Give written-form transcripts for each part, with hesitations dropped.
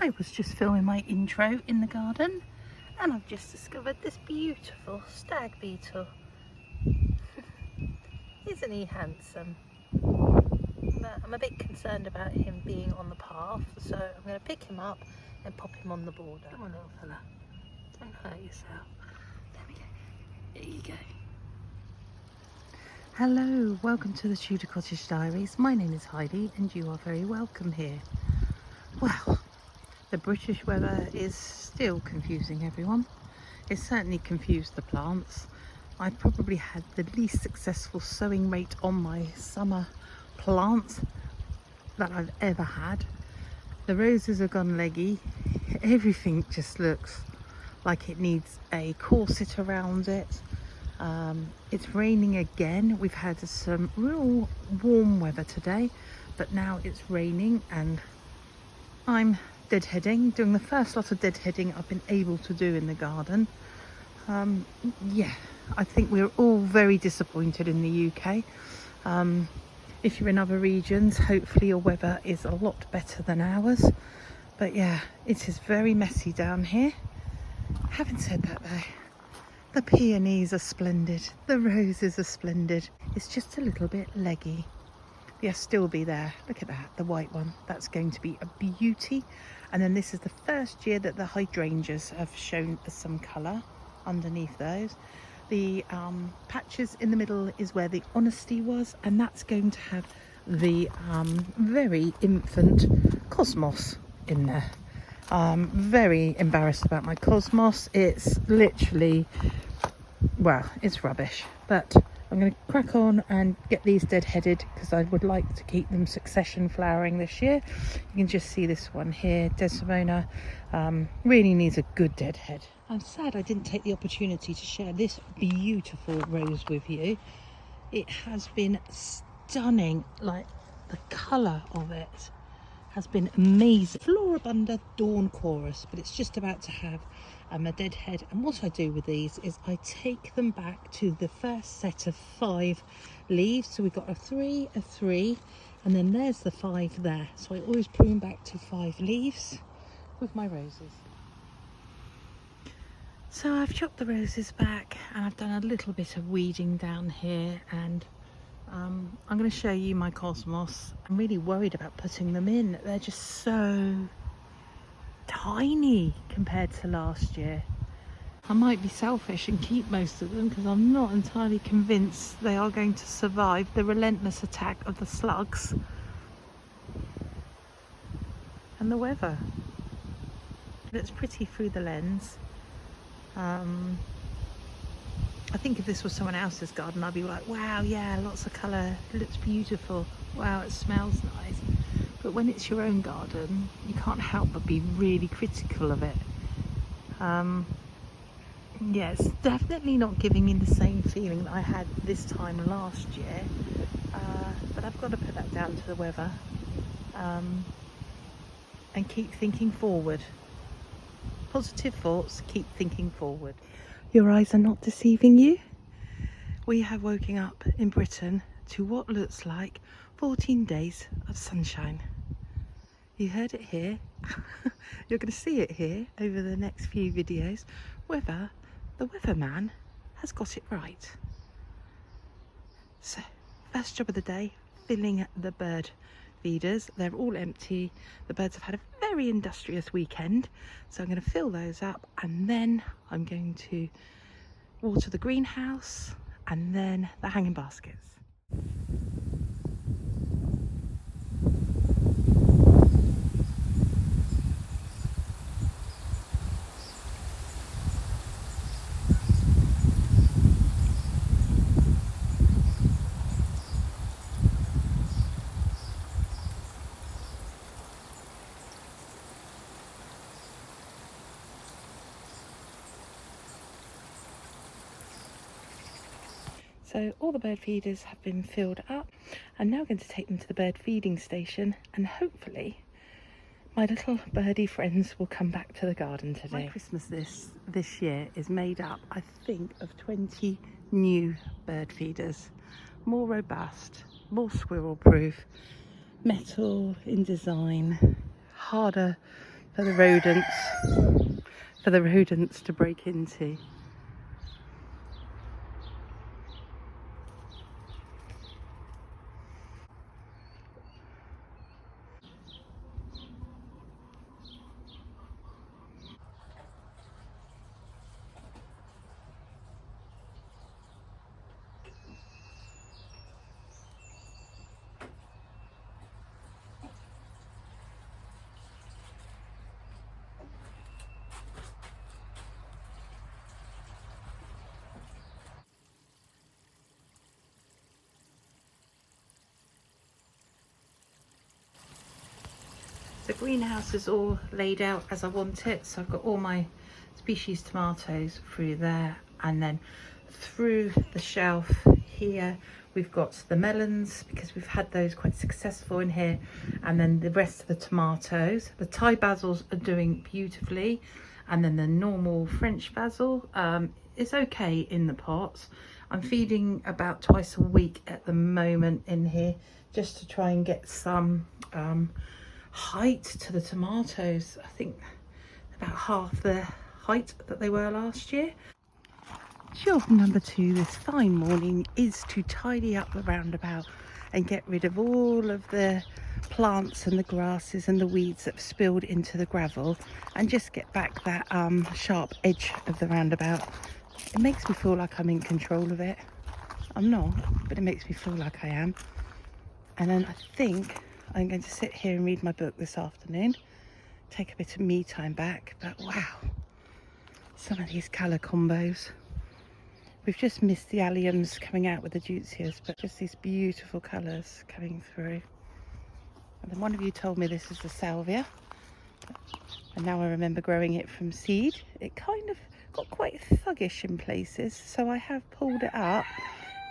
I was just filming my intro in the garden and I've just discovered this beautiful stag beetle. Isn't he handsome? But I'm a bit concerned about him being on the path, so I'm going to pick him up and pop him on the border. Come on, little fella, don't hurt yourself. There we go. There you go. Hello, welcome to the Tudor Cottage Diaries. My name is Heidi and you are very welcome here. Well, the British weather is still confusing everyone. It certainly confused the plants. I probably had the least successful sowing rate on my summer plants that I've ever had. The roses have gone leggy. Everything just looks like it needs a corset around it. It's raining again. We've had some real warm weather today, but now it's raining and I'm deadheading, doing the first lot of deadheading I've been able to do in the garden. Yeah, I think we're all very disappointed in the UK. If you're in other regions, hopefully your weather is a lot better than ours. But yeah, it is very messy down here. Having said that though, the peonies are splendid, the roses are splendid. It's just a little bit leggy. They'll still be there. Look at that, the white one. That's going to be a beauty. And then this is the first year that the hydrangeas have shown some colour underneath those. The patches in the middle is where the honesty was, and that's going to have the very infant cosmos in there. Very embarrassed about my cosmos. It's literally, well, it's rubbish, but I'm going to crack on and get these deadheaded because I would like to keep them succession flowering this year. You can just see this one here, Desdemona, really needs a good deadhead. I'm sad I didn't take the opportunity to share this beautiful rose with you. It has been stunning, like the colour of it has been amazing. Floribunda Dawn Chorus, but it's just about to have a deadhead. And what I do with these is I take them back to the first set of 5 leaves. So we've got a 3, a 3, and then there's the 5 there. So I always prune back to 5 leaves with my roses. So I've chopped the roses back and I've done a little bit of weeding down here, and I'm going to show you my cosmos. I'm really worried about putting them in. They're just so tiny compared to last year. I might be selfish and keep most of them because I'm not entirely convinced they are going to survive the relentless attack of the slugs and the weather. It's pretty through the lens. I think if this was someone else's garden, I'd be like, wow, yeah, lots of colour, it looks beautiful, wow, it smells nice. But when it's your own garden, you can't help but be really critical of it. Yeah, it's definitely not giving me the same feeling that I had this time last year. But I've got to put that down to the weather and keep thinking forward. Positive thoughts, keep thinking forward. Your eyes are not deceiving you. We have woken up in Britain to what looks like 14 days of sunshine. You heard it here. You're going to see it here over the next few videos, whether the weatherman has got it right. So, first job of the day, filling the bird feeders. They're all empty. The birds have had a very industrious weekend, so I'm going to fill those up, and then I'm going to water the greenhouse and then the hanging baskets. So all the bird feeders have been filled up. I'm now going to take them to the bird feeding station, and hopefully my little birdie friends will come back to the garden today. My Christmas list this year is made up, I think, of 20 new bird feeders. More robust, more squirrel proof, metal in design, harder for the rodents to break into. The greenhouse is all laid out as I want it, so I've got all my species tomatoes through there, and then through the shelf here we've got the melons, because we've had those quite successful in here, and then the rest of the tomatoes. The Thai basils are doing beautifully, and then the normal French basil is okay in the pots. I'm feeding about twice a week at the moment in here, just to try and get some height to the tomatoes. I think about half the height that they were last year. Job number 2 this fine morning is to tidy up the roundabout and get rid of all of the plants and the grasses and the weeds that have spilled into the gravel, and just get back that sharp edge of the roundabout. It makes me feel like I'm in control of it. I'm not, but it makes me feel like I am. And then I think I'm going to sit here and read my book this afternoon, take a bit of me time back. But wow, some of these colour combos. We've just missed the alliums coming out with the deutzias, but just these beautiful colours coming through. And then one of you told me this is the salvia, and now I remember growing it from seed. It kind of got quite thuggish in places, so I have pulled it up.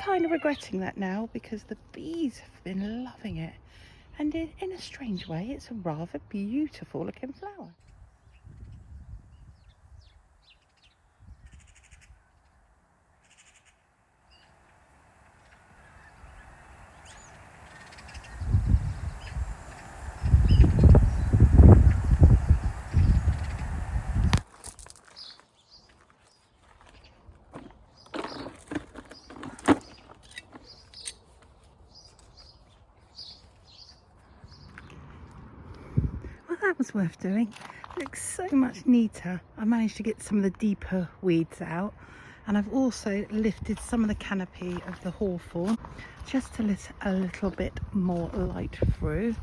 Kind of regretting that now, because the bees have been loving it. And in a strange way, it's a rather beautiful looking flower. Well, that was worth doing. It looks so much neater. I managed to get some of the deeper weeds out, and I've also lifted some of the canopy of the hawthorn just to let a little bit more light through.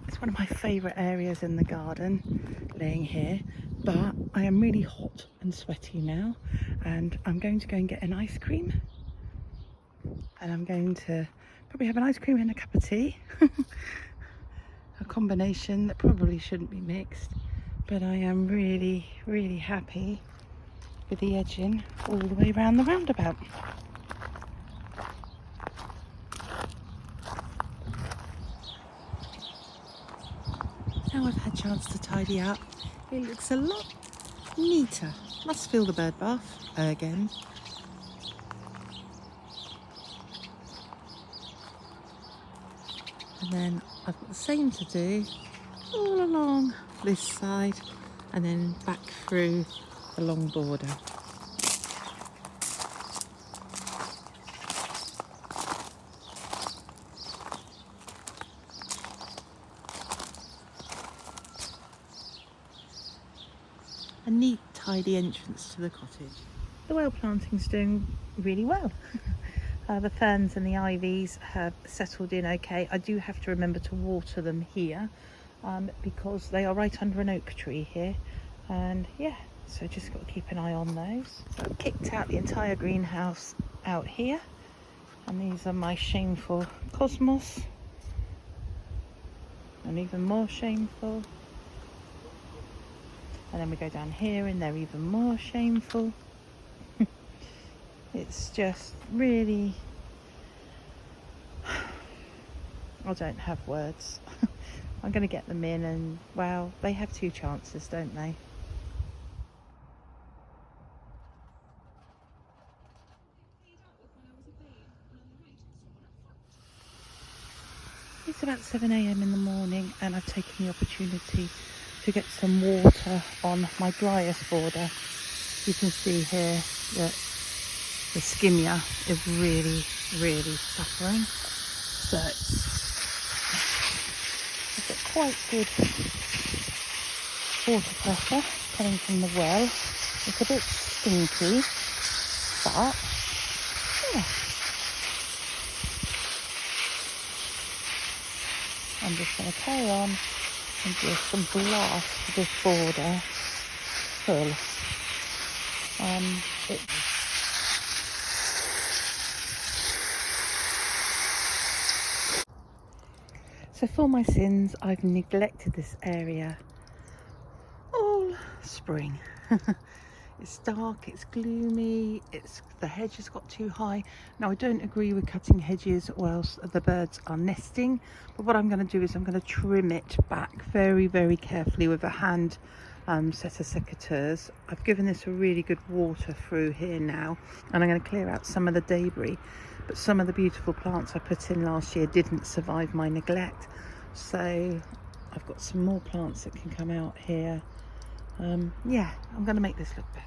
It's one of my favourite areas in the garden, laying here, but I am really hot and sweaty now, and I'm going to go and get an ice cream, and I'm going to probably have an ice cream and a cup of tea. A combination that probably shouldn't be mixed, but I am really, really happy with the edging all the way around the roundabout. Now I've had a chance to tidy up, it looks a lot neater. Must feel the bird bath again. And then I've got the same to do all along this side, and then back through the long border. A neat, tidy entrance to the cottage. The well planting's doing really well. The ferns and the ivies have settled in okay. I do have to remember to water them here, because they are right under an oak tree here, and yeah, so just got to keep an eye on those. I've kicked out the entire greenhouse out here, and these are my shameful cosmos, and even more shameful. And then we go down here and they're even more shameful. It's just really, I don't have words. I'm going to get them in, and well, they have 2 chances, don't they? It's about 7 a.m. in the morning and I've taken the opportunity to get some water on my driest border. You can see here that the skimmia is really suffering. So I've got quite good water pressure coming from the well. It's a bit stinky, but yeah. I'm just going to carry on and just blast this border full. So for my sins, I've neglected this area all spring. It's dark, it's gloomy, the hedge has got too high. Now I don't agree with cutting hedges or else the birds are nesting, but what I'm going to do is I'm going to trim it back very carefully with a hand set of secateurs. I've given this a really good water through here now, and I'm going to clear out some of the debris, but some of the beautiful plants I put in last year didn't survive my neglect, so I've got some more plants that can come out here. Yeah, I'm going to make this look better.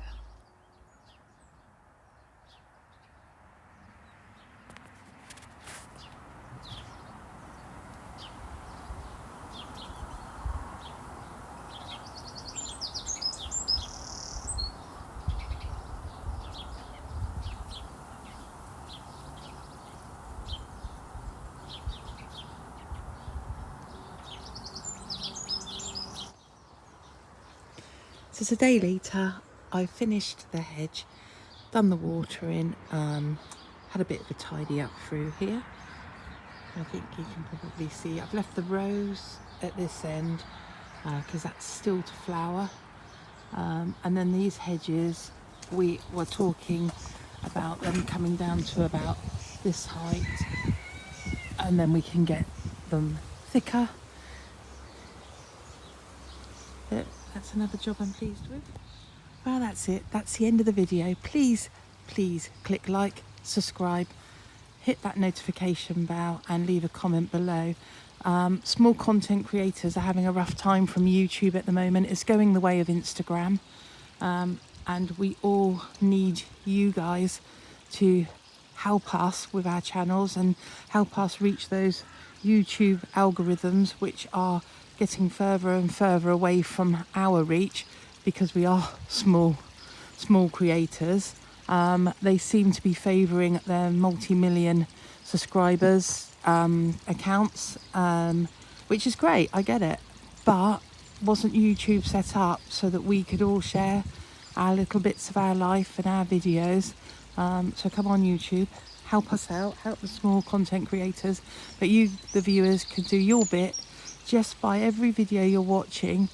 So it's a day later. I finished the hedge, done the watering, had a bit of a tidy up through here. I think you can probably see I've left the rose at this end because that's still to flower, and then these hedges, we were talking about them coming down to about this height, and then we can get them thicker. But that's another job I'm pleased with. Well, that's it. That's the end of the video. Please click like, subscribe, hit that notification bell and leave a comment below. Small content creators are having a rough time from YouTube at the moment. It's going the way of Instagram, and we all need you guys to help us with our channels and help us reach those YouTube algorithms, which are getting further and further away from our reach because we are small creators. They seem to be favouring their multi-million subscribers accounts, which is great, I get it, but wasn't YouTube set up so that we could all share our little bits of our life and our videos? So come on, YouTube, help us out, help the small content creators, but you, the viewers, can do your bit just by every video you're watching.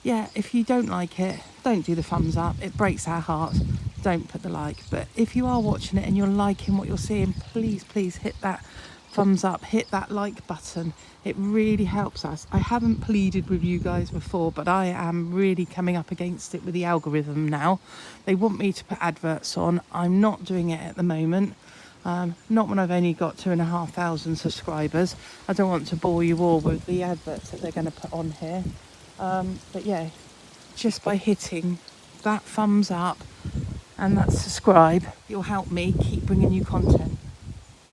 Yeah, if you don't like it, don't do the thumbs up, it breaks our hearts. Don't put the like, but if you are watching it and you're liking what you're seeing, please hit that thumbs up, hit that like button. It really helps us. I haven't pleaded with you guys before, but I am really coming up against it with the algorithm now. They want me to put adverts on. I'm not doing it at the moment. Not when I've only got 2,500 subscribers. I don't want to bore you all with the adverts that they're going to put on here. But yeah, just by hitting that thumbs up and that subscribe, you'll help me keep bringing you content.